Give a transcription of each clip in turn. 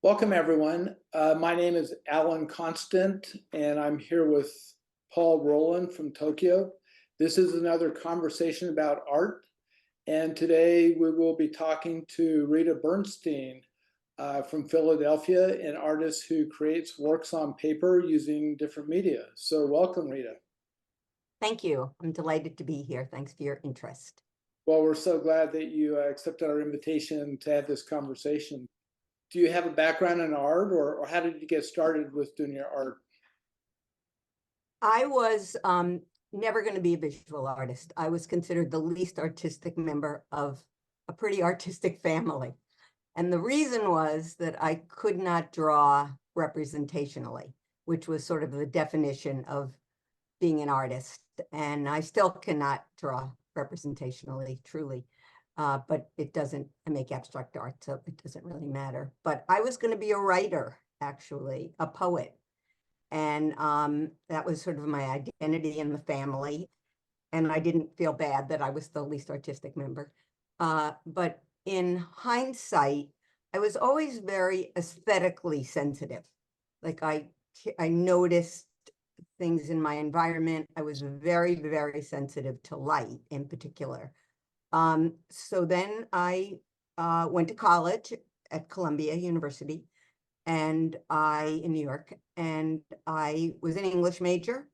Welcome, everyone. My name is Alan Constant, and I'm here with Paul Rowland from Tokyo. This is another conversation about art, and today we will be talking to Rita Bernstein from Philadelphia, an artist who creates works on paper using different media. So welcome, Rita. Thank you. I'm delighted to be here. Thanks for your interest. Well, we're so glad that you accepted our invitation to have this conversation. Do you have a background in art, or how did you get started with doing your art? I was never going to be a visual artist. I was considered the least artistic member of a pretty artistic family. And the reason was that I could not draw representationally, which was sort of the definition of being an artist. And I still cannot draw representationally, truly. But it doesn't, I make abstract art, so it doesn't really matter. But I was going to be a writer, actually, a poet. And that was sort of my identity in the family. And I didn't feel bad that I was the least artistic member. But in hindsight, I was always very aesthetically sensitive. Like I noticed things in my environment. I was very, very sensitive to light in particular. So then I went to college at Columbia University in New York, and I was an English major,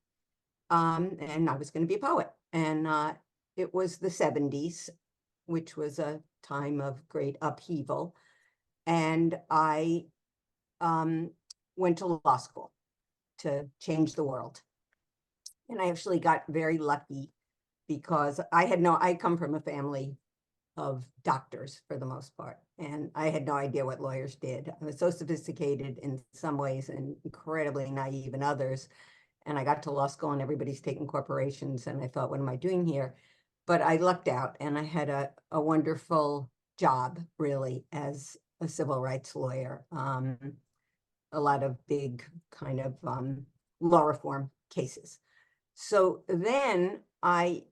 and I was going to be a poet. And it was the 70s, which was a time of great upheaval. And I went to law school to change the world. And I actually got very lucky because I come from a family of doctors for the most part. And I had no idea what lawyers did. I was so sophisticated in some ways and incredibly naive in others. And I got to law school and everybody's taking corporations. And I thought, what am I doing here? But I lucked out and I had a wonderful job, really, as a civil rights lawyer. A lot of big kind of law reform cases. So then I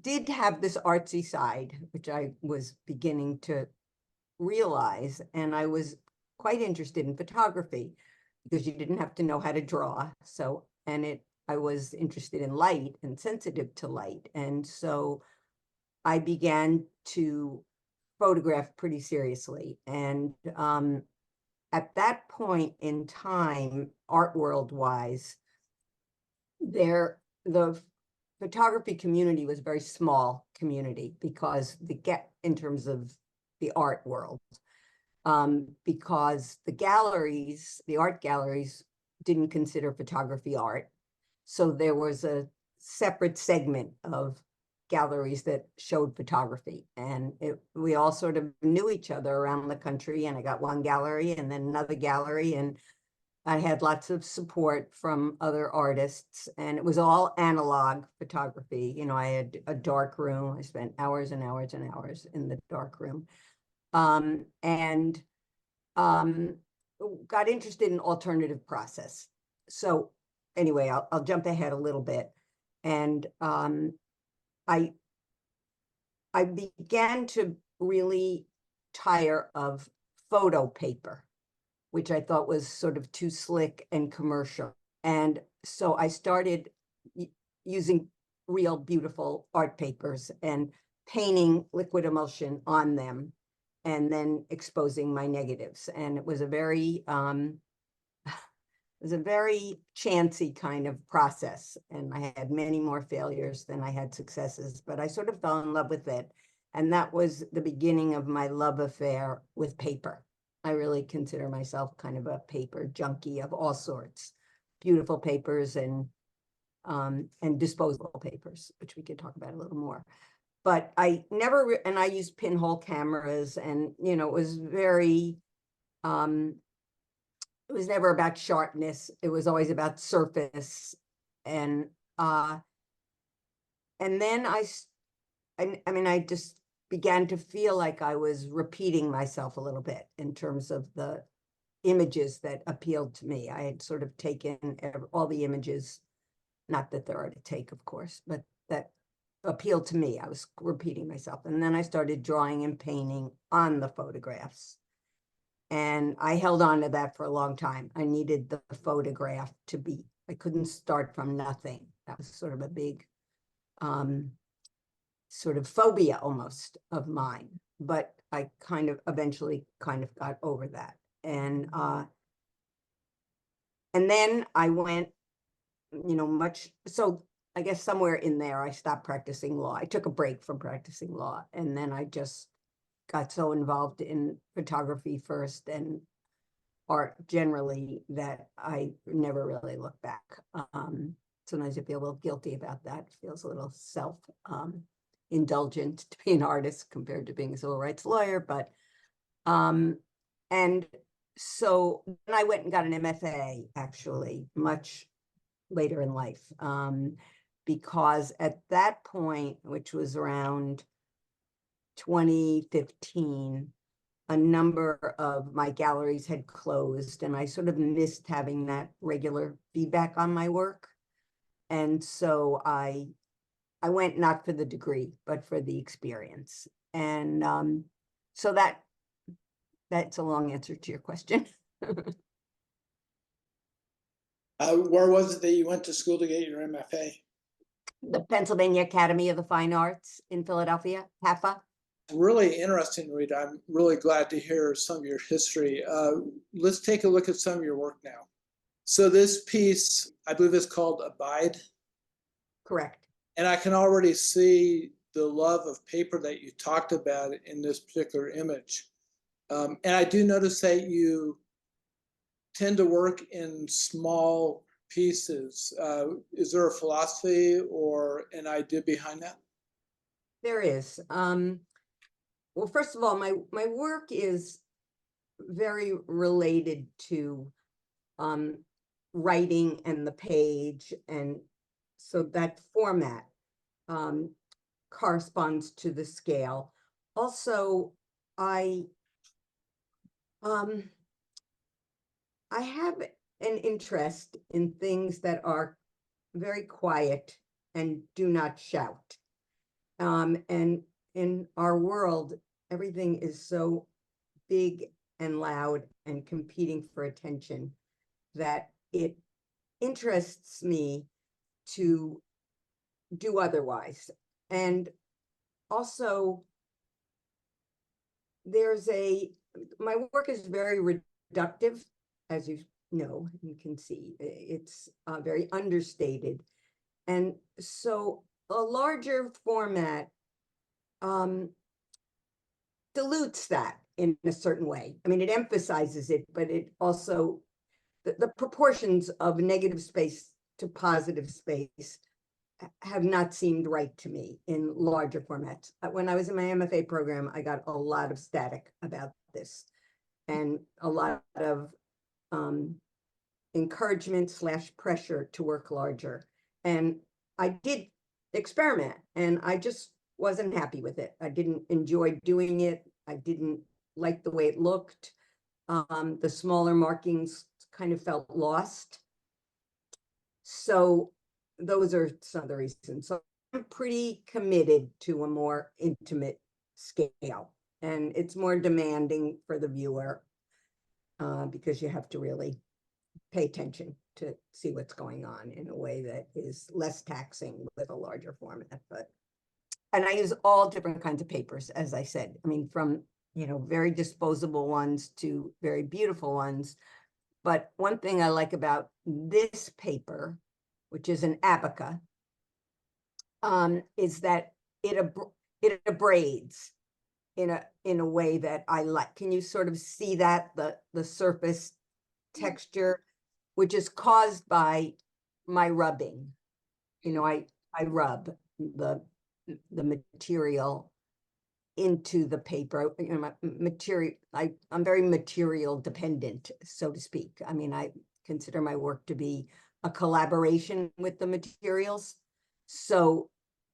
did have this artsy side, which I was beginning to realize, and I was quite interested in photography because you didn't have to know how to draw. So, I was interested in light and sensitive to light. And so I began to photograph pretty seriously. And at that point in time, art world wise, the photography community was a very small community because in terms of the art world, because the art galleries didn't consider photography art. So there was a separate segment of galleries that showed photography, and we all sort of knew each other around the country. And I got one gallery and then another gallery, and I had lots of support from other artists, and it was all analog photography. You know, I had a dark room. I spent hours and hours and hours in the dark room, and got interested in alternative process. So anyway, I'll jump ahead a little bit. And I began to really tire of photo paper, which I thought was sort of too slick and commercial. And so I started using real beautiful art papers and painting liquid emulsion on them and then exposing my negatives. And it was a very chancy kind of process. And I had many more failures than I had successes, but I sort of fell in love with it. And that was the beginning of my love affair with paper. I really consider myself kind of a paper junkie of all sorts, beautiful papers and disposable papers, which we could talk about a little more. But I used pinhole cameras, and it was very, it was never about sharpness. It was always about surface, and then I just began to feel like I was repeating myself a little bit in terms of the images that appealed to me. I had sort of taken all the images, not that there are to take, of course, but that appealed to me. I was repeating myself. And then I started drawing and painting on the photographs. And I held on to that for a long time. I needed the photograph to be, I couldn't start from nothing. That was sort of a big sort of phobia almost of mine. But I kind of eventually kind of got over that. And then I went, so I guess somewhere in there, I stopped practicing law. I took a break from practicing law, and then I just got so involved in photography first and art generally that I never really looked back. Sometimes I feel a little guilty about that. It feels a little indulgent to be an artist compared to being a civil rights lawyer. But and so then I went and got an MFA, actually, much later in life, because at that point, which was around 2015, a number of my galleries had closed, and I sort of missed having that regular feedback on my work. And so I went not for the degree, but for the experience. And so that's a long answer to your question. Where was it that you went to school to get your MFA? The Pennsylvania Academy of the Fine Arts in Philadelphia, HAFA. Really interesting, Rita. I'm really glad to hear some of your history. Let's take a look at some of your work now. So this piece, I believe, is called Abide. Correct. And I can already see the love of paper that you talked about in this particular image. And I do notice that you tend to work in small pieces. Is there a philosophy or an idea behind that? There is. Well, first of all, my work is very related to writing and the page, and so that format corresponds to the scale. Also, I have an interest in things that are very quiet and do not shout. And in our world, everything is so big and loud and competing for attention that it interests me to do otherwise. And also, my work is very reductive, as you know, you can see. It's very understated. And so a larger format dilutes that in a certain way. I mean, it emphasizes it, but it also, the proportions of negative space to positive space have not seemed right to me in larger formats. When I was in my MFA program, I got a lot of static about this and a lot of encouragement / pressure to work larger. And I did experiment, and I just wasn't happy with it. I didn't enjoy doing it. I didn't like the way it looked. The smaller markings kind of felt lost. So those are some of the reasons. So I'm pretty committed to a more intimate scale, and it's more demanding for the viewer because you have to really pay attention to see what's going on in a way that is less taxing with a larger format. And I use all different kinds of papers, as I said. I mean, from very disposable ones to very beautiful ones. But one thing I like about this paper, which is an abaca, is that it abrades in a way that I like. Can you sort of see that, the surface texture, which is caused by my rubbing? I rub the material into the paper. I'm very material dependent, so to speak. I mean, I consider my work to be a collaboration with the materials. So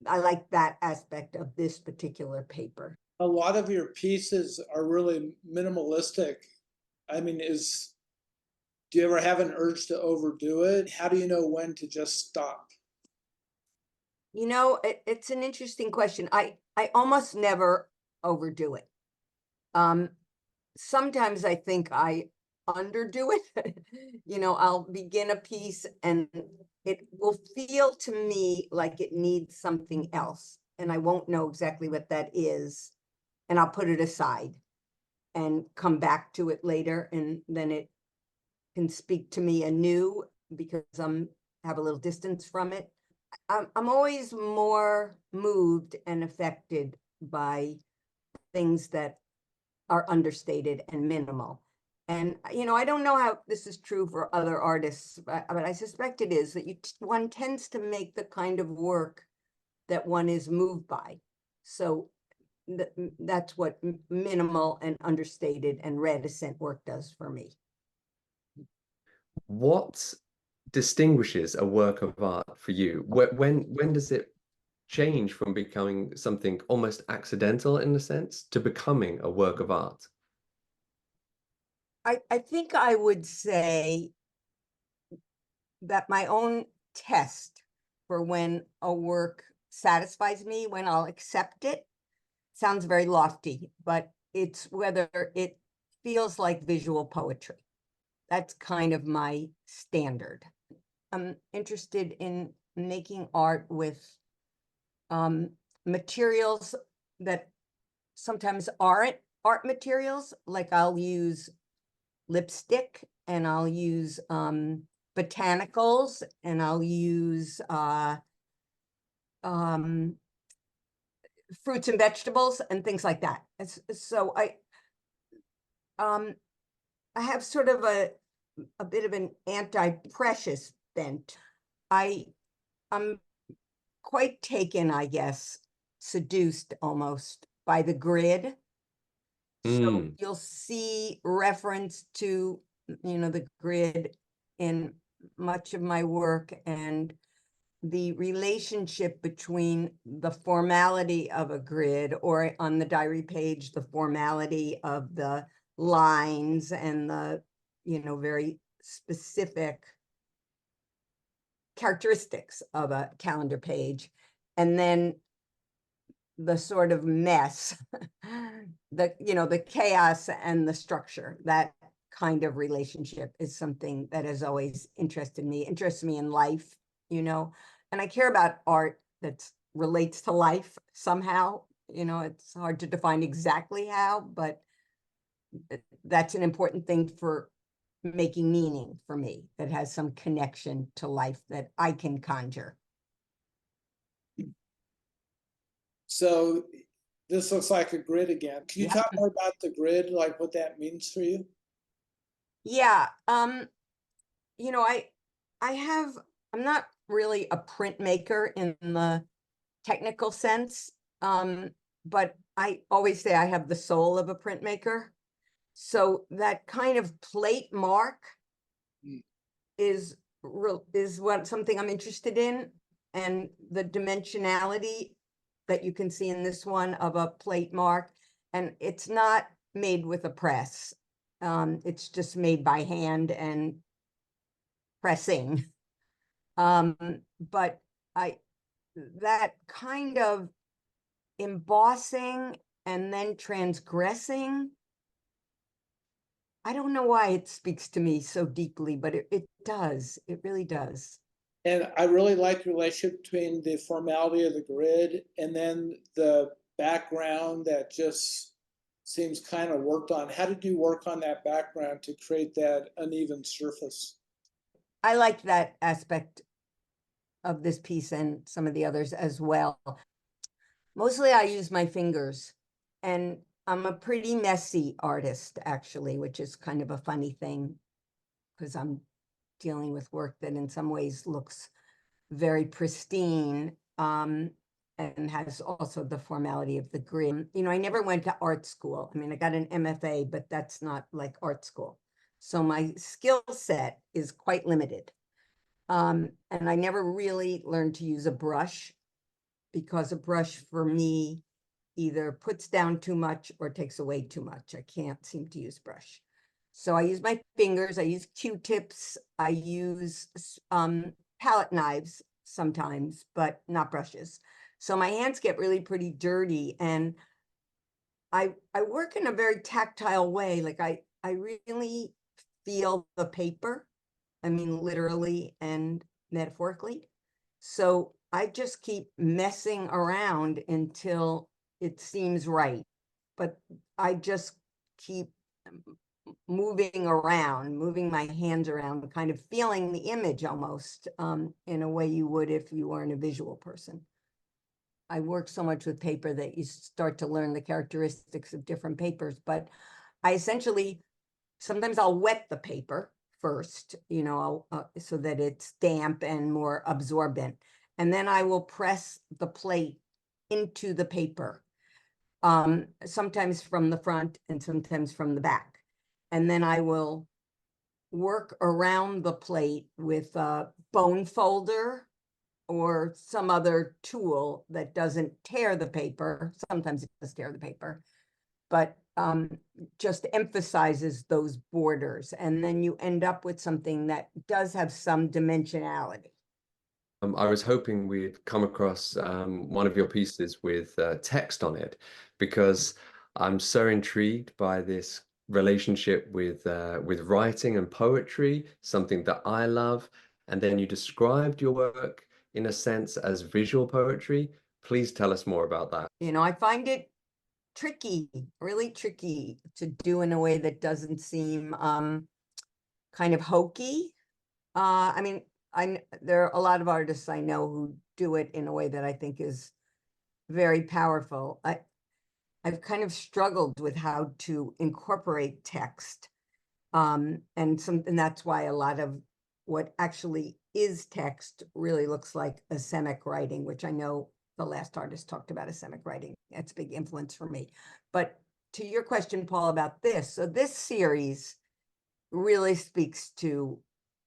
I like that aspect of this particular paper. A lot of your pieces are really minimalistic. I mean, do you ever have an urge to overdo it? How do you know when to just stop? It's an interesting question. I almost never overdo it. sometimes I think I underdo it. You know, I'll begin a piece and it will feel to me like it needs something else. And I won't know exactly what that is. And I'll put it aside and come back to it later. And then it can speak to me anew because have a little distance from it. I'm always more moved and affected by things that are understated and minimal. And, you know, I don't know how this is true for other artists, but I suspect it is that one tends to make the kind of work that one is moved by. So that's what minimal and understated and reticent work does for me. What distinguishes a work of art for you? When does it change from becoming something almost accidental in a sense to becoming a work of art? I think I would say that my own test for when a work satisfies me, when I'll accept it, sounds very lofty, but it's whether it feels like visual poetry. That's kind of my standard. I'm interested in making art with materials that sometimes aren't art materials. Like I'll use lipstick and I'll use botanicals and I'll use fruits and vegetables and things like that. So I have sort of a bit of an anti-precious bent. I'm quite taken, I guess, seduced almost by the grid. So you'll see reference to, you know, the grid in much of my work and the relationship between the formality of a grid, or on the diary page, the formality of the lines and the, you know, very specific characteristics of a calendar page, and then the sort of mess, the chaos and the structure. That kind of relationship is something that has always interests me in life, you know, and I care about art that relates to life somehow. You know, it's hard to define exactly how, but that's an important thing for making meaning for me, that has some connection to life that I can conjure. So this looks like a grid again. Can you talk more about the grid, like what that means for you? Yeah. You know, I'm not really a printmaker in the technical sense. But I always say I have the soul of a printmaker. So that kind of plate mark is something I'm interested in, and the dimensionality that you can see in this one of a plate mark, and it's not made with a press. It's just made by hand and pressing. But that kind of embossing and then transgressing, I don't know why it speaks to me so deeply, but it does. It really does. And I really like the relationship between the formality of the grid and then the background that just seems kind of worked on. How did you work on that background to create that uneven surface? I like that aspect of this piece and some of the others as well. Mostly I use my fingers, and I'm a pretty messy artist, actually, which is kind of a funny thing because I'm dealing with work that in some ways looks very pristine, and has also the formality of the grid. You know, I never went to art school. I mean, I got an MFA, but that's not like art school. So my skill set is quite limited. And I never really learned to use a brush, because a brush for me either puts down too much or takes away too much. I can't seem to use brush. So I use my fingers, I use Q-tips, I use palette knives sometimes, but not brushes. So my hands get really pretty dirty, and I work in a very tactile way. Like I really feel the paper. I mean, literally and metaphorically. So I just keep messing around until it seems right. But I just keep moving around, moving my hands around, kind of feeling the image almost in a way you would if you weren't a visual person. I work so much with paper that you start to learn the characteristics of different papers, but I essentially, sometimes I'll wet the paper first, you know, so that it's damp and more absorbent. And then I will press the plate into the paper, sometimes from the front and sometimes from the back. And then I will work around the plate with a bone folder or some other tool that doesn't tear the paper. Sometimes it does tear the paper, but just emphasizes those borders. And then you end up with something that does have some dimensionality. I was hoping we'd come across one of your pieces with text on it, because I'm so intrigued by this relationship with writing and poetry, something that I love. And then you described your work in a sense as visual poetry. Please tell us more about that. You know, I find it tricky, really tricky to do in a way that doesn't seem kind of hokey. I mean, there are a lot of artists I know who do it in a way that I think is very powerful. I've kind of struggled with how to incorporate text. And that's why a lot of what actually is text really looks like asemic writing, which I know the last artist talked about asemic writing. That's a big influence for me. But to your question, Paul, about this, so this series really speaks to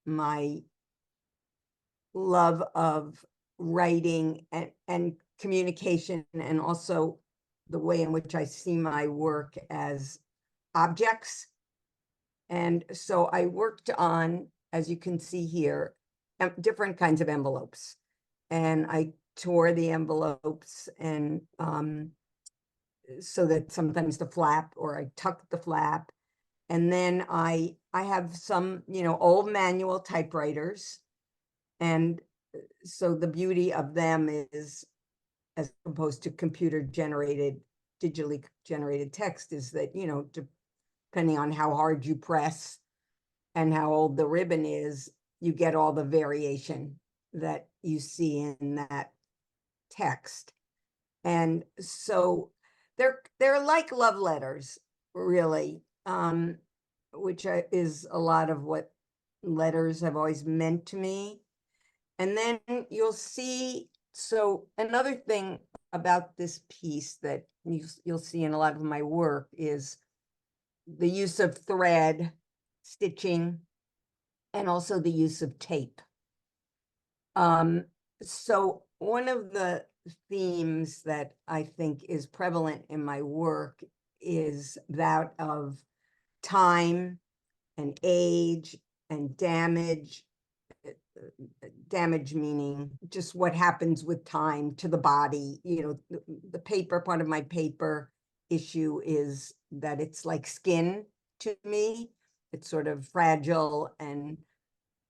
my love of writing and communication, and also the way in which I see my work as objects. And so I worked on, as you can see here, different kinds of envelopes. And I tore the envelopes, and so that sometimes the flap, or I tucked the flap. And then I have some, you know, old manual typewriters. And so the beauty of them is, as opposed to computer generated, digitally generated text, is that, you know, depending on how hard you press and how old the ribbon is, you get all the variation that you see in that text. And so they're like love letters, really, which is a lot of what letters have always meant to me. And then you'll see, so another thing about this piece that you'll see in a lot of my work is the use of thread, stitching, and also the use of tape. So one of the themes that I think is prevalent in my work is that of time and age and damage. Damage meaning just what happens with time to the body. You know, the paper, part of my paper issue is that it's like skin to me. It's sort of fragile and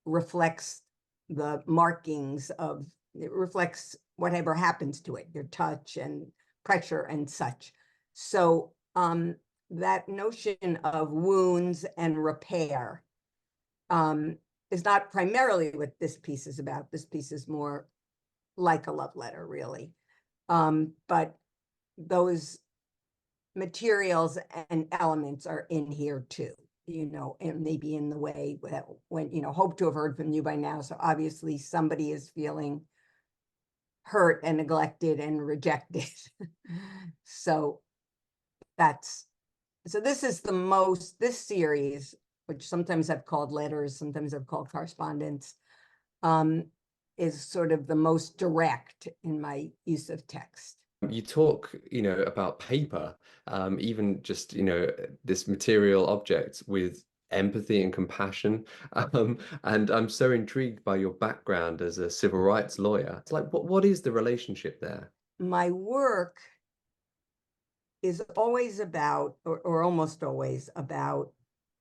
reflects the markings of, it reflects whatever happens to it, your touch and pressure and such. So that notion of wounds and repair is not primarily what this piece is about. This piece is more like a love letter, really. But those materials and elements are in here too, you know, and maybe in the way that, when, you know, hope to have heard from you by now. So obviously somebody is feeling hurt and neglected and rejected. So this is this series, which sometimes I've called letters, sometimes I've called correspondence, is sort of the most direct in my use of text. You talk, you know, about paper, even just, you know, this material object with empathy and compassion. And I'm so intrigued by your background as a civil rights lawyer. It's like, what is the relationship there? My work is always about, or almost always about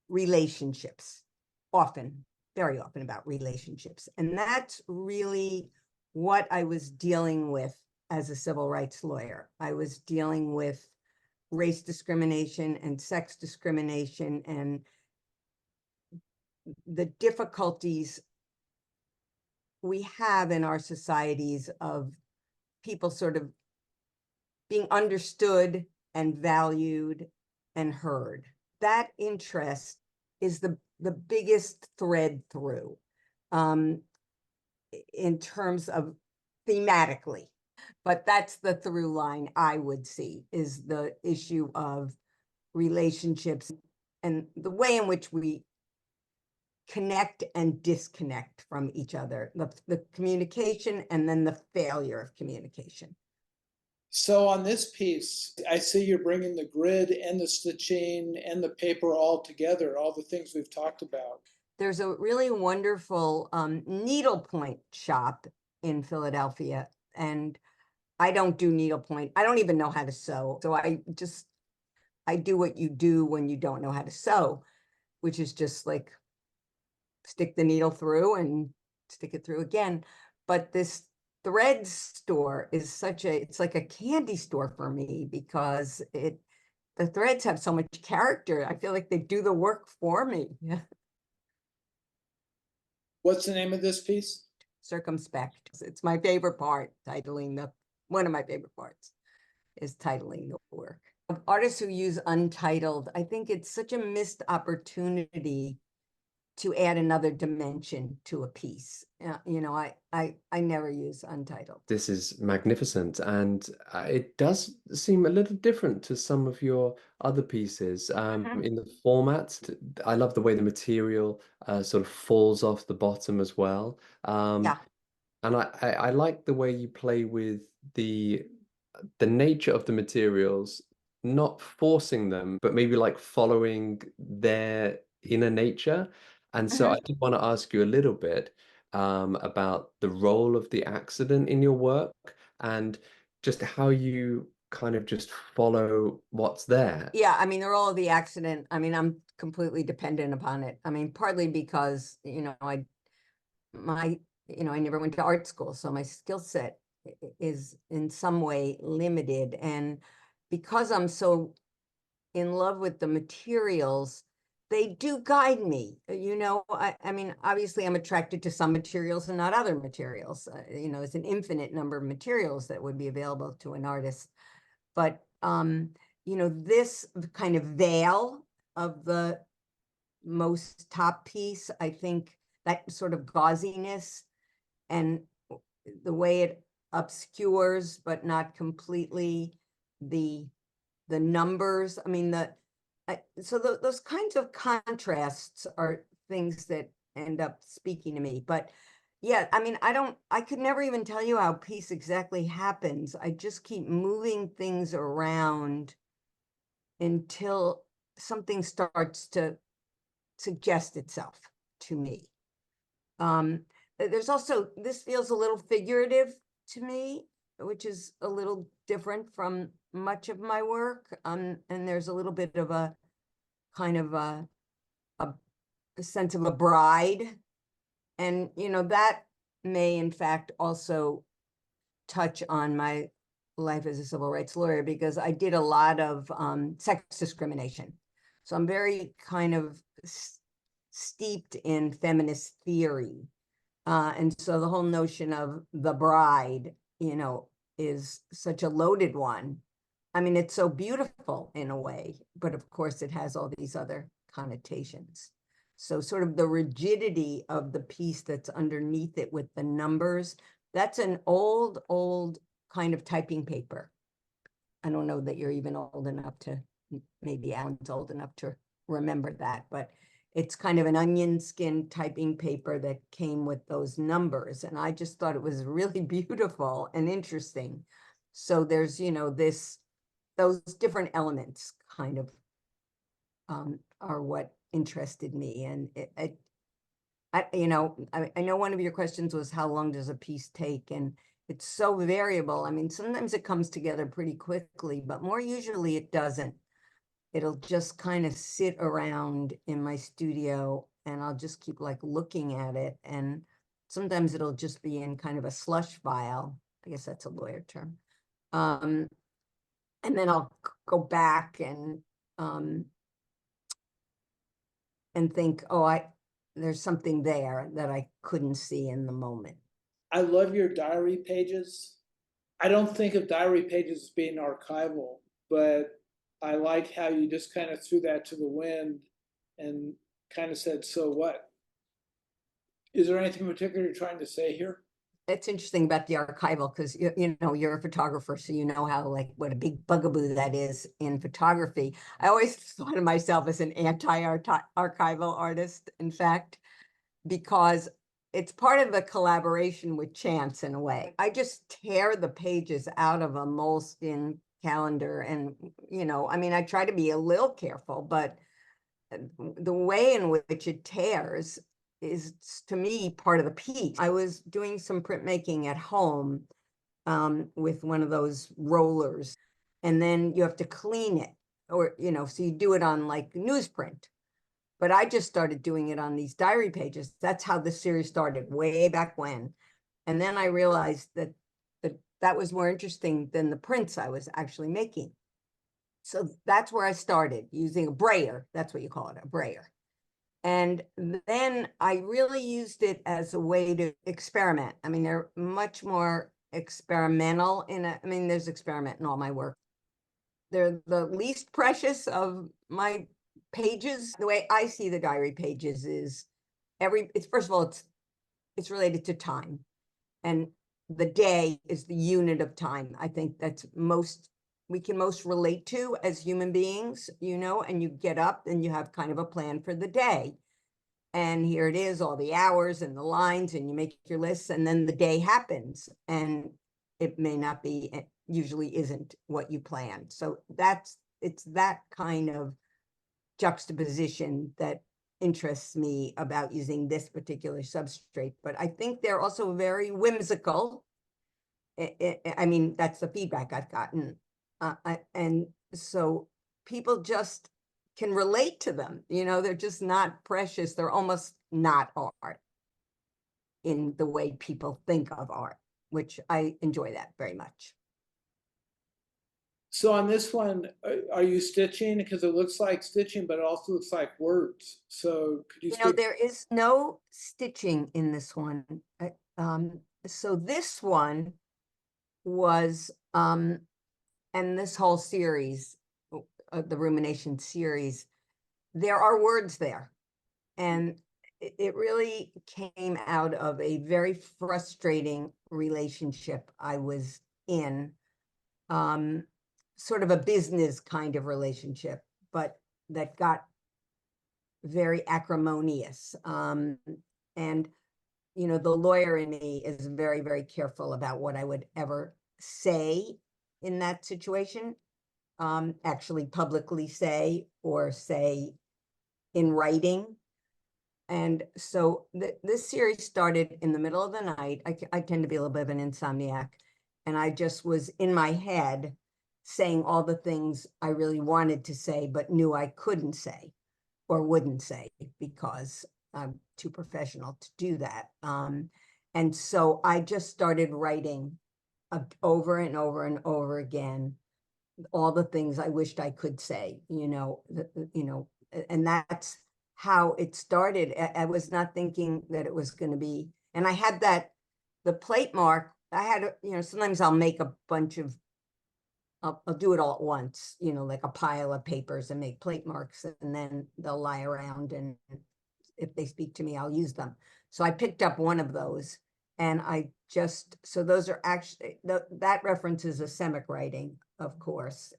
relationships, often, very often about relationships. And that's really what I was dealing with as a civil rights lawyer. I was dealing with race discrimination and sex discrimination and the difficulties we have in our societies of people sort of being understood and valued and heard. That interest is the biggest thread through in terms of thematically. But that's the through line I would see, is the issue of relationships and the way in which we connect and disconnect from each other, the communication and then the failure of communication. So on this piece, I see you're bringing the grid and the stitching and the paper all together, all the things we've talked about. There's a really wonderful needlepoint shop in Philadelphia, and I don't do needlepoint. I don't even know how to sew. So I do what you do when you don't know how to sew, which is just like stick the needle through and stick it through again. But this thread store is it's like a candy store for me, because the threads have so much character. I feel like they do the work for me. What's the name of this piece? Circumspect. It's my favorite part, one of my favorite parts is titling the work. Artists who use Untitled, I think it's such a missed opportunity to add another dimension to a piece. You know, I never use Untitled. This is magnificent, and it does seem a little different to some of your other pieces in the format. I love the way the material sort of falls off the bottom as well. Yeah. And I like the way you play with the nature of the materials, not forcing them, but maybe like following their inner nature. And so I did want to ask you a little bit about the role of the accident in your work and just how you kind of just follow what's there. Yeah, I mean, they're all the accident. I mean, I'm completely dependent upon it. I mean, partly because, I never went to art school, so my skill set is in some way limited. And because I'm so in love with the materials, they do guide me. I mean, obviously I'm attracted to some materials and not other materials. It's an infinite number of materials that would be available to an artist. But, this kind of veil of the most top piece, I think that sort of gauziness and the way it obscures, but not completely, the numbers. I mean, those kinds of contrasts are things that end up speaking to me. But yeah, I mean, I could never even tell you how peace exactly happens. I just keep moving things around until something starts to suggest itself to me. There's also, this feels a little figurative to me, which is a little different from much of my work. And there's a little bit of a kind of a sense of a bride. And, that may in fact also touch on my life as a civil rights lawyer, because I did a lot of sex discrimination. So I'm very kind of steeped in feminist theory. And so the whole notion of the bride, is such a loaded one. I mean, it's so beautiful in a way, but of course it has all these other connotations. So sort of the rigidity of the piece that's underneath it with the numbers, that's an old kind of typing paper. I don't know that you're even old enough to, maybe Alan's old enough to remember that, but it's kind of an onion skin typing paper that came with those numbers. And I just thought it was really beautiful and interesting. So there's, those different elements kind of are what interested me. And I know one of your questions was, how long does a piece take? And it's so variable. I mean, sometimes it comes together pretty quickly, but more usually it doesn't. It'll just kind of sit around in my studio and I'll just keep like looking at it. And sometimes it'll just be in kind of a slush file. I guess that's a lawyer term. And then I'll go back and think, oh, there's something there that I couldn't see in the moment. I love your diary pages. I don't think of diary pages as being archival, but I like how you just kind of threw that to the wind and kind of said, so what? Is there anything particular you're trying to say here? It's interesting about the archival because you know you're a photographer, so you know how like what a big bugaboo that is in photography. I always thought of myself as an anti-archival artist, in fact, because it's part of the collaboration with chance in a way. I just tear the pages out of a moleskin calendar and, you know, I mean, I try to be a little careful, but the way in which it tears is, to me, part of the piece. I was doing some printmaking at home with one of those rollers, and then you have to clean it, or, you know, so you do it on like newsprint. But I just started doing it on these diary pages. That's how this series started way back when. And then I realized that that was more interesting than the prints I was actually making. So that's where I started using a brayer. That's what you call it, a brayer. And then I really used it as a way to experiment. I mean, they're much more experimental I mean, there's experiment in all my work. They're the least precious of my pages. The way I see the diary pages is it's first of all, it's related to time. And the day is the unit of time. I think that's we can most relate to as human beings, you know, and you get up and you have kind of a plan for the day. And here it is, all the hours and the lines, and you make your lists, and then the day happens. And it may not be, it usually isn't what you planned. So it's that kind of juxtaposition that interests me about using this particular substrate. But I think they're also very whimsical. I mean, that's the feedback I've gotten. And so people just can relate to them. You know, they're just not precious. They're almost not art in the way people think of art, which I enjoy that very much. So on this one, are you stitching? Because it looks like stitching, but it also looks like words. So could you You know, speak? there is no stitching in this one. So this one was, and this whole series, the rumination series, there are words there. And it really came out of a very frustrating relationship I was in, sort of a business kind of relationship, but that got very acrimonious. And, you know, the lawyer in me is very, very careful about what I would ever say in that situation, actually publicly say or say in writing. And so this series started in the middle of the night. I tend to be a little bit of an insomniac. And I just was in my head saying all the things I really wanted to say, but knew I couldn't say or wouldn't say because I'm too professional to do that. And so I just started writing over and over and over again all the things I wished I could say, you know, and that's how it started. I was not thinking that it was going to be, and I had the plate mark. I had, you know, sometimes I'll make a bunch of, I'll do it all at once, you know, like a pile of papers and make plate marks, and then they'll lie around, and if they speak to me, I'll use them. So I picked up one of those, and so those are actually, that references a Semitic writing, of course.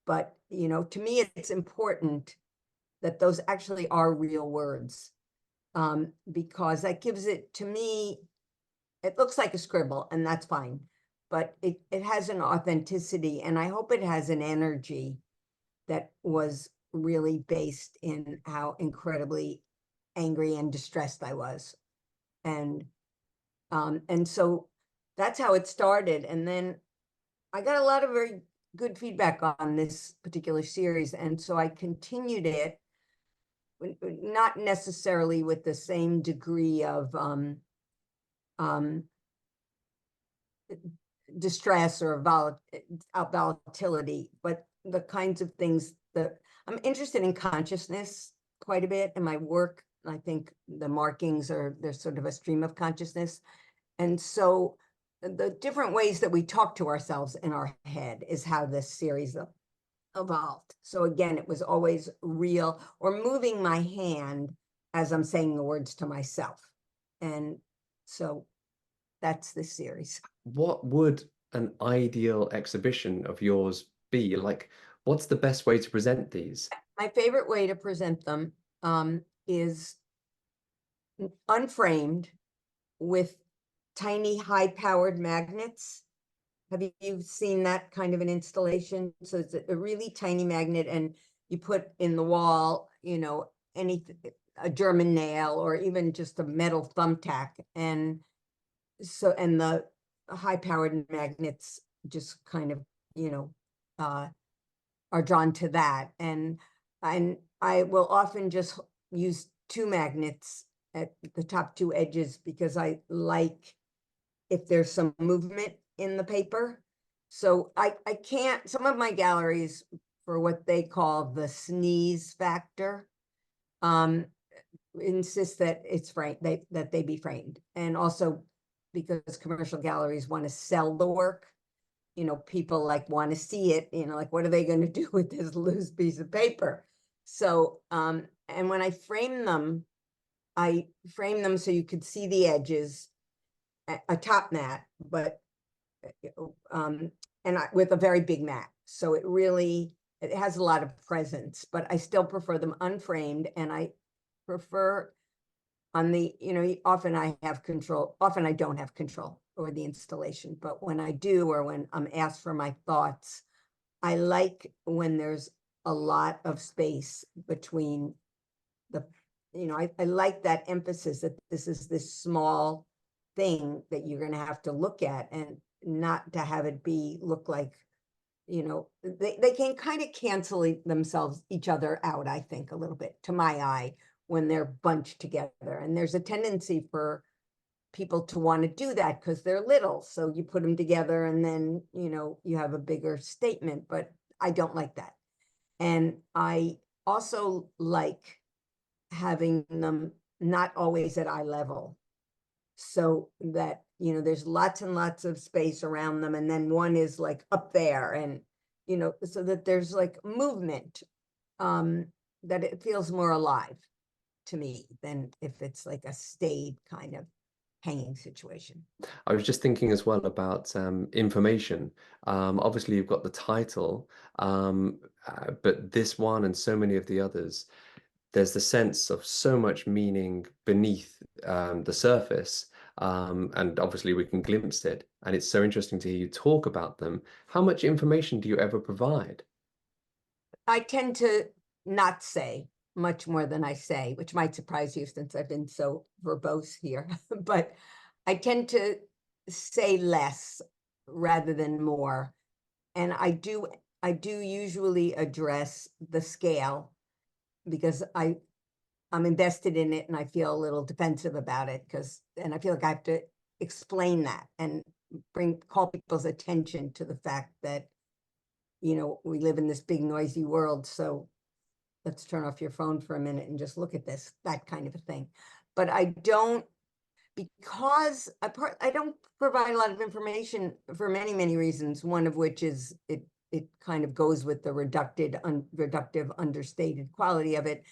But, you know, to me, it's important that those actually are real words, because that gives it, to me, it looks like a scribble, and that's fine, but it has an authenticity, and I hope it has an energy that was really based in how incredibly angry and distressed I was. And so that's how it started. And then I got a lot of very good feedback on this particular series. And so I continued it, not necessarily with the same degree of um, distress or volatility, but the kinds of things that I'm interested in consciousness quite a bit in my work. I think the markings are, there's sort of a stream of consciousness. And so the different ways that we talk to ourselves in our head is how this series evolved. So again, it was always real or moving my hand as I'm saying the words to myself. And so that's this series. What would an ideal exhibition of yours be? Like, what's the best way to present these? My favorite way to present them is unframed with tiny high-powered magnets. Have you seen that kind of an installation? So it's a really tiny magnet, and you put in the wall, you know, a German nail or even just a metal thumbtack, and so and the high-powered magnets just kind of, you know, are drawn to that. And I will often just use two magnets at the top two edges because I like if there's some movement in the paper. So I can't, some of my galleries, for what they call the sneeze factor, insist that it's framed, that they be framed. And also because commercial galleries want to sell the work, you know, people like want to see it, you know, like what are they going to do with this loose piece of paper? So, and when I frame them so you could see the edges, a top mat, but with a very big mat. So it has a lot of presence, but I still prefer them unframed. And I prefer on the, you know, often I have control, often I don't have control over the installation, but when I do, or when I'm asked for my thoughts, I like when there's a lot of space between the, you know, I like that emphasis that this is this small thing that you're going to have to look at, and not to have it look like, you know, they can kind of cancel themselves, each other out, I think, a little bit to my eye when they're bunched together. And there's a tendency for people to want to do that because they're little. So you put them together and then, you know, you have a bigger statement, but I don't like that. And I also like having them not always at eye level, so that, you know, there's lots and lots of space around them, and then one is like up there, and, you know, so that there's like movement, that it feels more alive to me than if it's like a staid kind of hanging situation. I was just thinking as well about information. Obviously, you've got the title, but this one and so many of the others, there's the sense of so much meaning beneath the surface. And obviously, we can glimpse it. And it's so interesting to hear you talk about them. How much information do you ever provide? I tend to not say much more than I say, which might surprise you since I've been so verbose here, but I tend to say less rather than more. And I do usually address the scale because I'm invested in it and I feel a little defensive about it, and I feel like I have to explain that and call people's attention to the fact that, you know, we live in this big noisy world. So let's turn off your phone for a minute and just look at this, that kind of a thing. But I don't, because I don't provide a lot of information for many, many reasons, one of which is it kind of goes with the reductive, understated quality of it.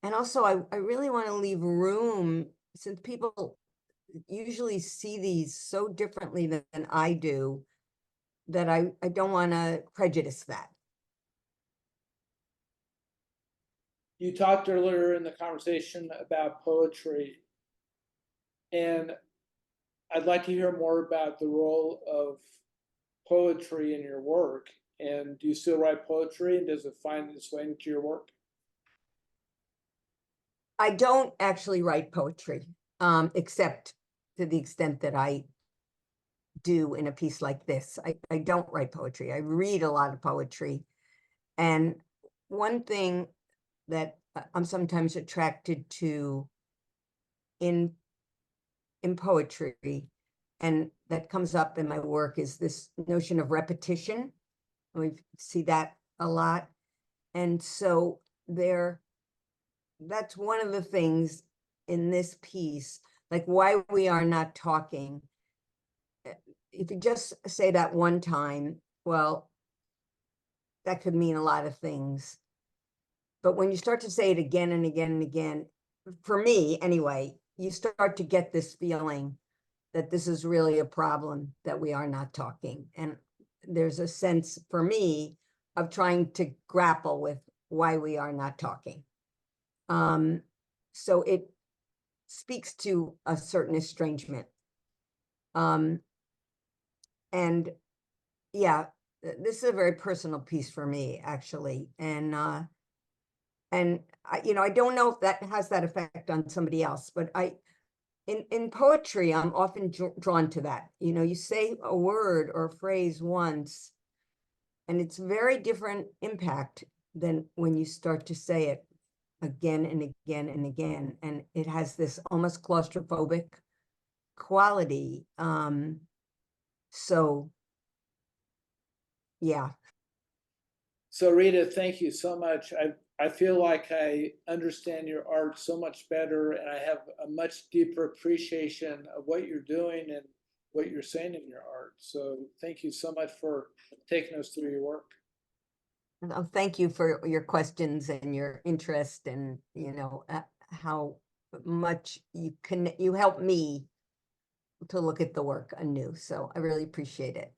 And also, I really want to leave room, since people usually see these so differently than I do, that I don't want to prejudice that. You talked earlier in the conversation about poetry, and I'd like to hear more about the role of poetry in your work. And do you still write poetry, and does it find its way into your work? I don't actually write poetry, except to the extent that I do in a piece like this. I don't write poetry. I read a lot of poetry. And one thing that I'm sometimes attracted to in poetry, and that comes up in my work, is this notion of repetition. We see that a lot. And so that's one of the things in this piece, like why we are not talking. If you just say that one time, well, that could mean a lot of things. But when you start to say it again and again and again, for me anyway, you start to get this feeling that this is really a problem, that we are not talking. And there's a sense for me of trying to grapple with why we are not talking. So it speaks to a certain estrangement. And yeah, this is a very personal piece for me, actually. And I, I don't know if that has that effect on somebody else, but in poetry, I'm often drawn to that. You say a word or a phrase once, and it's very different impact than when you start to say it again and again and again. And it has this almost claustrophobic quality. So, yeah. So Rita, thank you so much. I feel like I understand your art so much better, and I have a much deeper appreciation of what you're doing and what you're saying in your art. So thank you so much for taking us through your work. Well, thank you for your questions and your interest, and how much you help me to look at the work anew. So I really appreciate it.